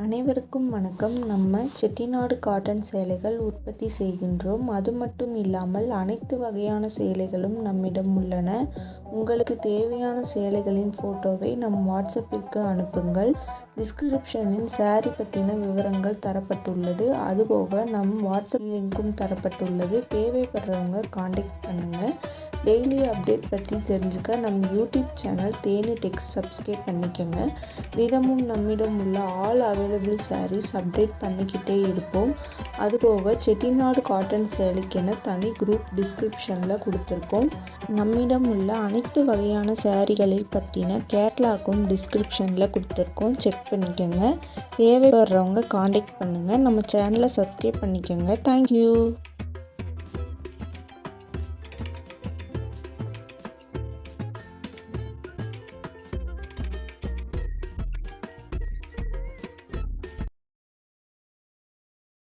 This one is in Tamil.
அனைவருக்கும் வணக்கம். நம்ம செட்டிநாடு காட்டன் சேலைகள் உற்பத்தி செய்கின்றோம். அது மட்டும் இல்லாமல் அனைத்து வகையான சேலைகளும் நம்மிடம் உள்ளன. உங்களுக்கு தேவையான சேலைகளின் ஃபோட்டோவை நம் வாட்ஸ்அப்பிற்கு அனுப்புங்கள். டிஸ்கிரிப்ஷனில் சாரி பற்றின விவரங்கள் தரப்பட்டுள்ளது. அதுபோக நம் வாட்ஸ்அப் லிங்க்கும் தரப்பட்டுள்ளது. தேவைப்படுறவங்க காண்டாக்ட் பண்ணுங்கள். டெய்லி அப்டேட் பற்றி தெரிஞ்சுக்க நம்ம யூடியூப் சேனல் தேனி டெக்ஸ் சப்ஸ்கிரைப் பண்ணிக்கோங்க. தினமும் நம்மிடம் உள்ள ஆல் அவைலபிள் சாரீஸ் அப்டேட் பண்ணிக்கிட்டே இருப்போம். அதுபோக செட்டிநாடு காட்டன் சேலைக்கென தனி குரூப் டிஸ்கிரிப்ஷனில் கொடுத்துருக்கோம். நம்மிடம் உள்ள அனைத்து வகையான சாரீகளை பற்றின கேட்லாக்கும் டிஸ்கிரிப்ஷனில் கொடுத்துருக்கோம். செக் பண்ணிக்கோங்க. தேவைப்படுறவங்க காண்டாக்ட் பண்ணுங்கள். நம்ம சேனலை சப்ஸ்கிரைப் பண்ணிக்கோங்க. தேங்க்யூ.